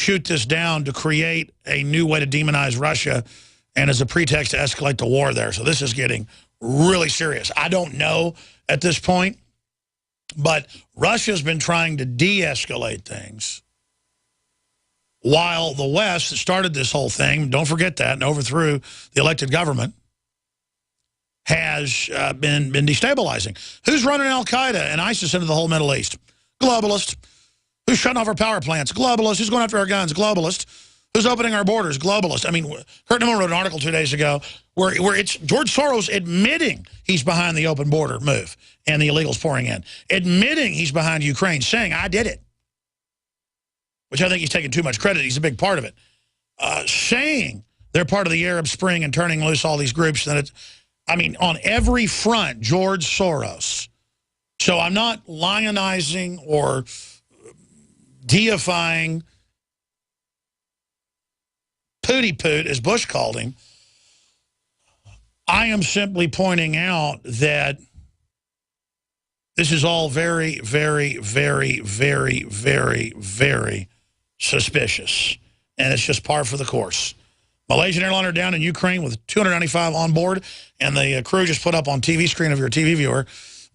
shoot this down to create a new way to demonize Russia and as a pretext to escalate the war there. So this is getting really serious. I don't know at this point, but Russia's been trying to de-escalate things while the West that started this whole thing, don't forget that, and overthrew the elected government, has been destabilizing. Who's running Al-Qaeda and ISIS into the whole Middle East? Globalist. Who's shutting off our power plants? Globalist. Who's going after our guns? Globalist. Who's opening our borders? Globalist. I mean, Kurt Newman wrote an article 2 days ago where it's George Soros admitting he's behind the open border move and the illegals pouring in. Admitting he's behind Ukraine, saying, I did it. Which I think he's taking too much credit. He's a big part of it. Saying they're part of the Arab Spring and turning loose all these groups. That it's, I mean, on every front, George Soros. So I'm not lionizing or deifying Pooty Poot, as Bush called him. I am simply pointing out that this is all very, very, very, very, very, very suspicious. And it's just par for the course. Malaysian airliner down in Ukraine with 295 on board, and the crew just put up on TV screen of your TV viewer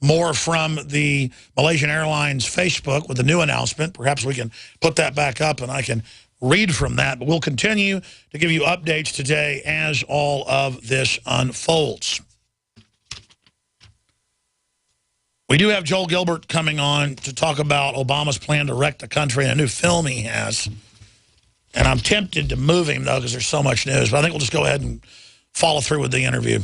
more from the Malaysian Airlines Facebook with the new announcement. Perhaps we can put that back up and I can read from that. But we'll continue to give you updates today as all of this unfolds. We do have Joel Gilbert coming on to talk about Obama's plan to wreck the country and a new film he has. And I'm tempted to move him, though, because there's so much news. But I think we'll just go ahead and follow through with the interview.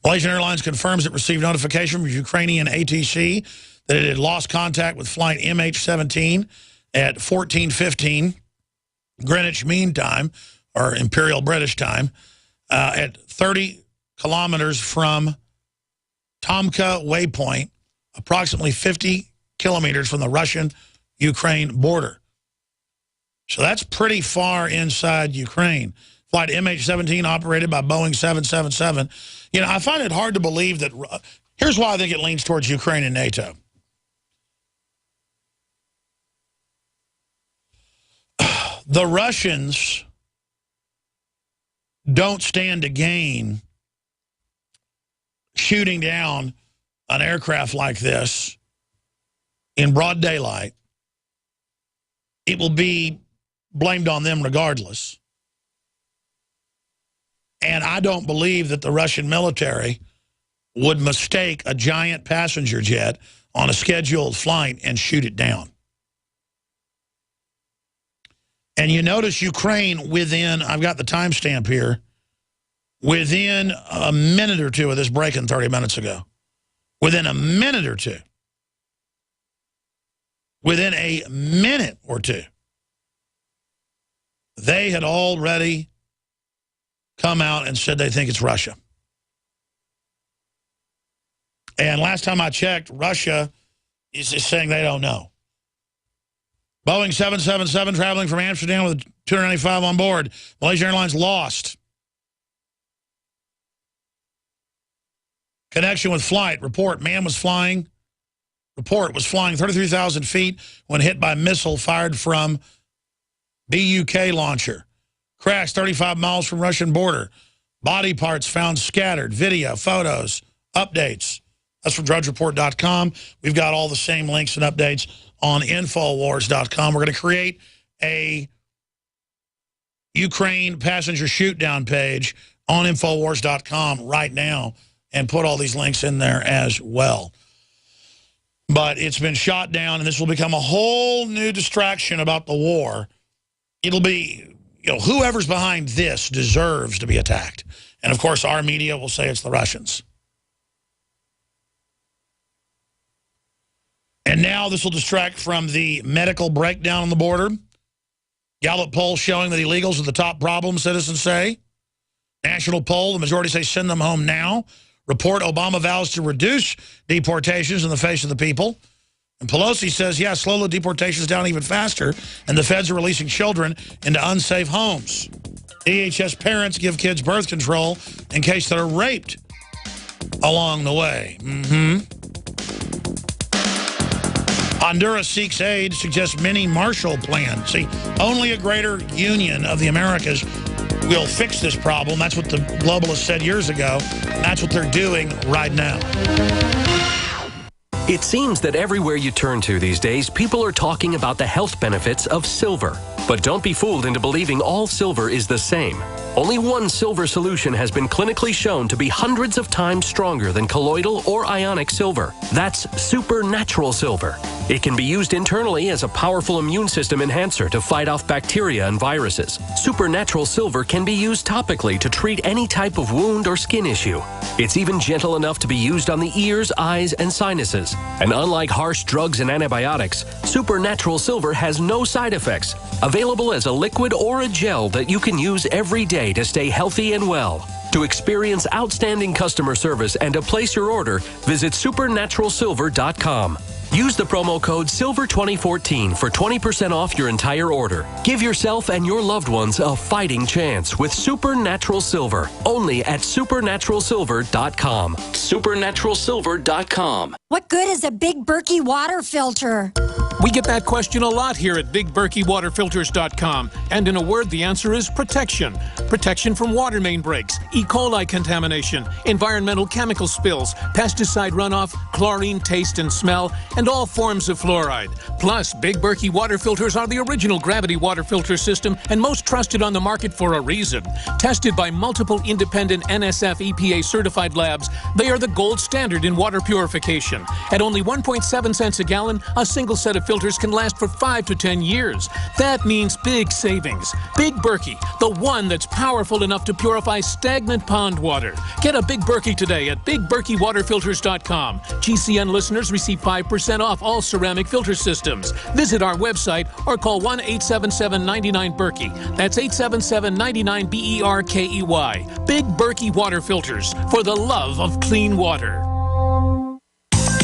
Malaysian Airlines confirms it received notification from Ukrainian ATC that it had lost contact with flight MH17 at 14:15 Greenwich Mean Time, or Imperial British Time, at 30 kilometers from Tomka Waypoint, approximately 50 kilometers from the Russian-Ukraine border. So that's pretty far inside Ukraine. Flight MH17 operated by Boeing 777. You know, I find it hard to believe that... Here's why I think it leans towards Ukraine and NATO. The Russians don't stand to gain shooting down an aircraft like this in broad daylight. It will be blamed on them regardless. And I don't believe that the Russian military would mistake a giant passenger jet on a scheduled flight and shoot it down. And you notice Ukraine within, I've got the timestamp here, within a minute or two of this break-in 30 minutes ago, within a minute or two, within a minute or two, they had already come out and said they think it's Russia. And last time I checked, Russia is saying they don't know. Boeing 777 traveling from Amsterdam with 295 on board. Malaysian Airlines lost connection with flight. Report, man was flying. Report was flying 33,000 feet when hit by missile fired from BUK launcher. Crashed 35 miles from Russian border. Body parts found scattered. Video, photos, updates. That's from DrudgeReport.com. We've got all the same links and updates on Infowars.com. We're going to create a Ukraine passenger shoot-down page on Infowars.com right now and put all these links in there as well. But it's been shot down, and this will become a whole new distraction about the war. It'll be, you know, whoever's behind this deserves to be attacked. And, of course, our media will say it's the Russians. And now this will distract from the medical breakdown on the border. Gallup poll showing that illegals are the top problem, citizens say. National poll, the majority say send them home now. Report, Obama vows to reduce deportations in the face of the people. And Pelosi says, yeah, slow the deportations down even faster, and the feds are releasing children into unsafe homes. DHS parents give kids birth control in case they're raped along the way. Honduras seeks aid, suggests mini Marshall Plan. See, only a greater union of the Americas will fix this problem. That's what the globalists said years ago. That's what they're doing right now. It seems that everywhere you turn to these days, people are talking about the health benefits of silver. But don't be fooled into believing all silver is the same. Only one silver solution has been clinically shown to be hundreds of times stronger than colloidal or ionic silver. That's supernatural silver. It can be used internally as a powerful immune system enhancer to fight off bacteria and viruses. Supernatural silver can be used topically to treat any type of wound or skin issue. It's even gentle enough to be used on the ears, eyes, and sinuses. And unlike harsh drugs and antibiotics, supernatural silver has no side effects. Available as a liquid or a gel that you can use every day to stay healthy and well. To experience outstanding customer service and to place your order, visit supernaturalsilver.com. Use the promo code SILVER2014 for 20% off your entire order. Give yourself and your loved ones a fighting chance with Supernatural Silver. Only at supernaturalsilver.com. Supernaturalsilver.com. What good is a Big Berkey water filter? We get that question a lot here at BigBerkeyWaterFilters.com. And in a word, the answer is protection. Protection from water main breaks, E. coli contamination, environmental chemical spills, pesticide runoff, chlorine taste and smell, and all forms of fluoride. Plus, Big Berkey water filters are the original gravity water filter system and most trusted on the market for a reason. Tested by multiple independent NSF EPA certified labs, they are the gold standard in water purification. At only 1.7 cents a gallon, a single set of filters can last for 5 to 10 years. That means big savings. Big Berkey, the one that's powerful enough to purify stagnant pond water. Get a Big Berkey today at BigBerkeyWaterFilters.com. GCN listeners receive 5% off all ceramic filter systems. Visit our website or call 1-877-99-BERKEY. That's 877-99-BERKEY. Big Berkey Water Filters, for the love of clean water.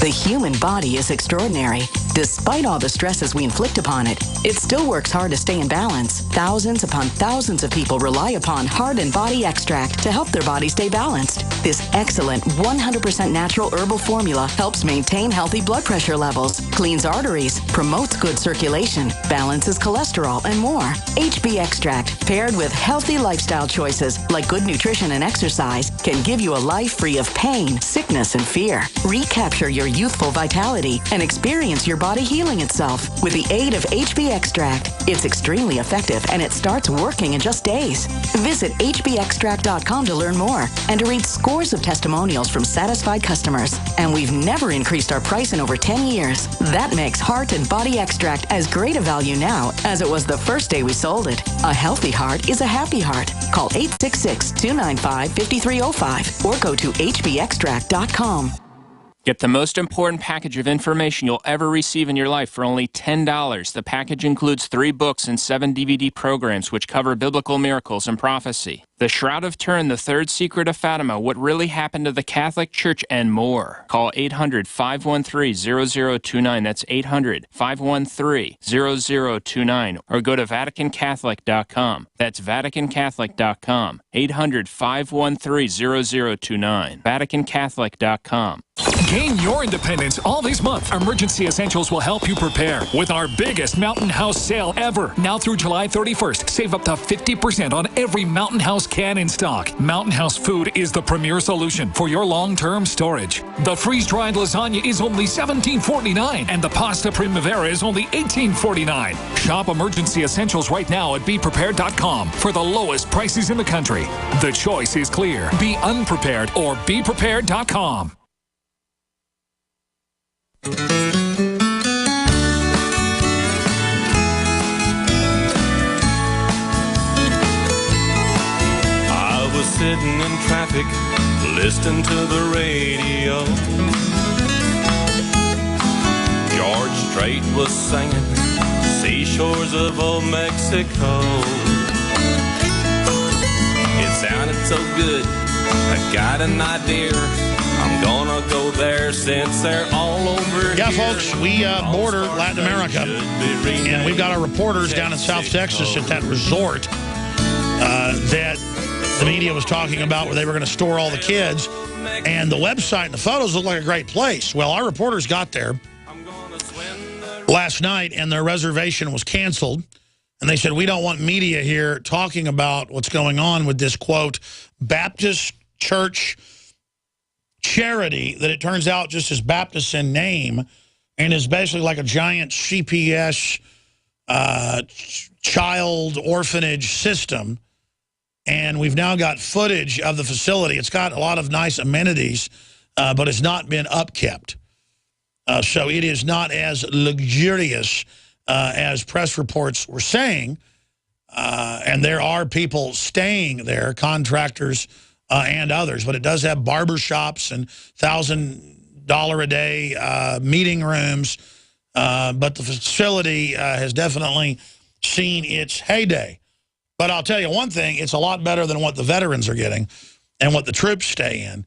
The human body is extraordinary. Despite all the stresses we inflict upon it, it still works hard to stay in balance. Thousands upon thousands of people rely upon Heart and Body Extract to help their body stay balanced. This excellent 100% natural herbal formula helps maintain healthy blood pressure levels, cleans arteries, promotes good circulation, balances cholesterol, and more. HB Extract, paired with healthy lifestyle choices like good nutrition and exercise, can give you a life free of pain, sickness, and fear. Recapture your youthful vitality and experience your body healing itself with the aid of HB Extract. It's extremely effective and it starts working in just days. Visit hbextract.com to learn more and to read scores of testimonials from satisfied customers. And we've never increased our price in over 10 years. That makes Heart and Body Extract as great a value now as it was the first day we sold it. A healthy heart is a happy heart. Call 866-295-5305 or go to hbextract.com. Get the most important package of information you'll ever receive in your life for only $10. The package includes 3 books and 7 DVD programs which cover biblical miracles and prophecy. The Shroud of Turin, The Third Secret of Fatima, What Really Happened to the Catholic Church, and more. Call 800-513-0029. That's 800-513-0029. Or go to VaticanCatholic.com. That's VaticanCatholic.com. 800-513-0029. VaticanCatholic.com. Gain your independence all this month. Emergency Essentials will help you prepare with our biggest Mountain House sale ever. Now through July 31st, save up to 50% on every Mountain House can in stock. Mountain House food is the premier solution for your long-term storage. The freeze-dried lasagna is only $17.49 and the pasta primavera is only $18.49. Shop Emergency Essentials right now at BePrepared.com for the lowest prices in the country. The choice is clear. Be unprepared or BePrepared.com. I was sitting in traffic, listening to the radio. George Strait was singing Seashores of Old Mexico. It sounded so good, I got an idea. I'm gonna go there since they're all over Yeah, here. folks, we border Latin America, and we've got our reporters down in South Texas at that resort that the media was talking about where they were going to store all the kids. And the website and the photos look like a great place. Well, our reporters got there, last night, and their reservation was canceled. And they said, we don't want media here talking about what's going on with this, quote, Baptist church charity that it turns out just is Baptist in name and is basically like a giant CPS child orphanage system. And we've now got footage of the facility. It's got a lot of nice amenities, but it's not been upkept. So it is not as luxurious as press reports were saying. And there are people staying there, contractors and others. But it does have barbershops and $1,000 a day meeting rooms. But the facility has definitely seen its heyday. But I'll tell you one thing, it's a lot better than what the veterans are getting and what the troops stay in.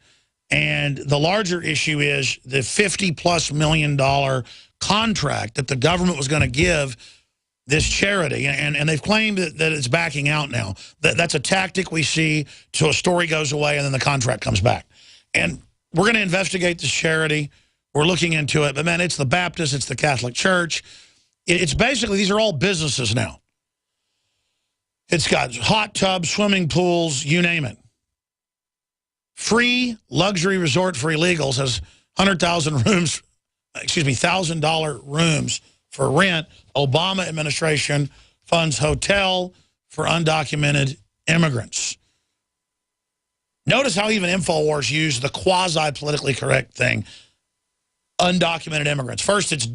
And the larger issue is the $50+ million contract that the government was going to give this charity. And they've claimed that it's backing out now. That's a tactic we see till a story goes away and then the contract comes back. And we're going to investigate this charity. We're looking into it. But, man, it's the Baptist. It's the Catholic Church. It's basically, these are all businesses now. It's got hot tubs, swimming pools, you name it. Free luxury resort for illegals has 100,000 rooms, excuse me, $1,000 rooms for rent. Obama administration funds hotel for undocumented immigrants. Notice how even InfoWars used the quasi-politically correct thing, undocumented immigrants. First, it's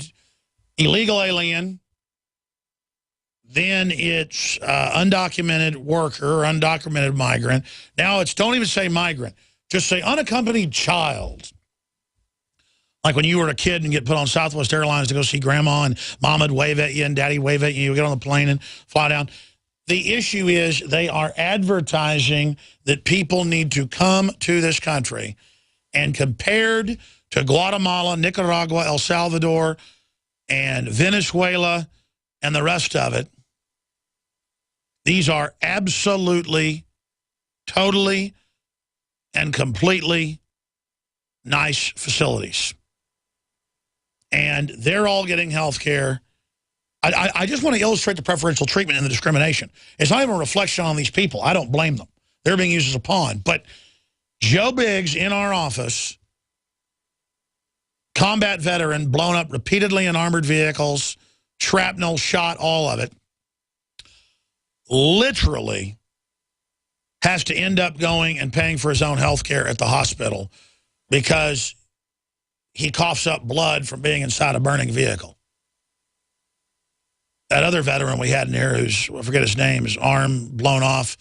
illegal alien. Then it's undocumented worker or undocumented migrant. Now it's, don't even say migrant. Just say unaccompanied child. Like when you were a kid and get put on Southwest Airlines to go see grandma and mom would wave at you and daddy wave at you. You get on the plane and fly down. The issue is they are advertising that people need to come to this country. And compared to Guatemala, Nicaragua, El Salvador, and Venezuela, and the rest of it, these are absolutely, totally, and completely nice facilities. And they're all getting health care. I just want to illustrate the preferential treatment and the discrimination. It's not even a reflection on these people. I don't blame them. They're being used as a pawn. But Joe Biggs in our office, combat veteran, blown up repeatedly in armored vehicles, shrapnel shot, all of it, literally has to end up going and paying for his own health care at the hospital because he coughs up blood from being inside a burning vehicle. That other veteran we had in here, who's, I forget his name, his arm blown off,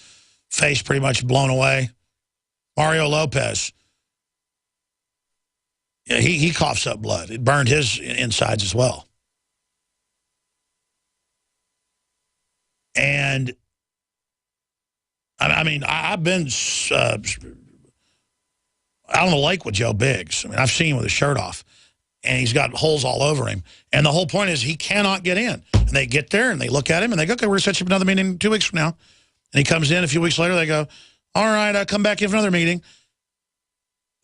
face pretty much blown away, Mario Lopez. Yeah, he coughs up blood. It burned his insides as well. And, I mean, I've been out on the lake with Joe Biggs. I mean, I've seen him with his shirt off, and he's got holes all over him. And the whole point is he cannot get in. And they get there, and they look at him, and they go, okay, we're going to set you up another meeting 2 weeks from now. And he comes in a few weeks later. They go, all right, I'll come back in for another meeting.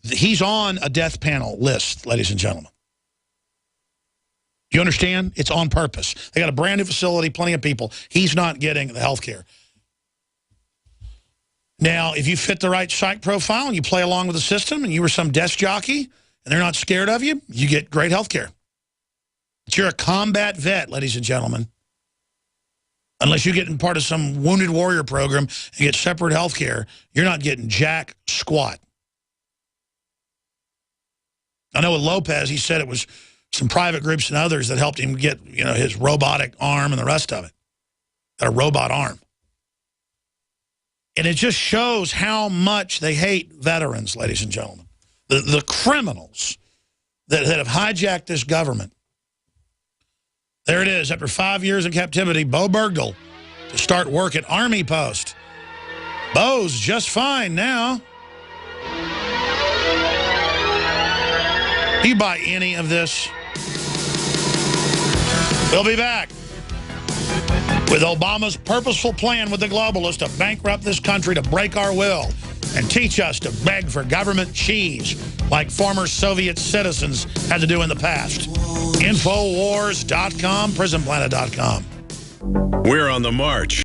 He's on a death panel list, ladies and gentlemen. Do you understand? It's on purpose. They got a brand new facility, plenty of people. He's not getting the health care. Now, if you fit the right psych profile and you play along with the system and you were some desk jockey and they're not scared of you, you get great health care. But you're a combat vet, ladies and gentlemen. Unless you get in part of some wounded warrior program and get separate health care, you're not getting jack squat. I know with Lopez, he said it was some private groups and others that helped him get, you know, his robotic arm and the rest of it. Got a robot arm. And it just shows how much they hate veterans, ladies and gentlemen. The criminals that have hijacked this government. There it is. After 5 years in captivity, Bo Bergdahl to start work at Army Post. Bo's just fine now. Do you buy any of this? We'll be back with Obama's purposeful plan with the globalists to bankrupt this country, to break our will, and teach us to beg for government cheese like former Soviet citizens had to do in the past. Infowars.com, prisonplanet.com. We're on the march.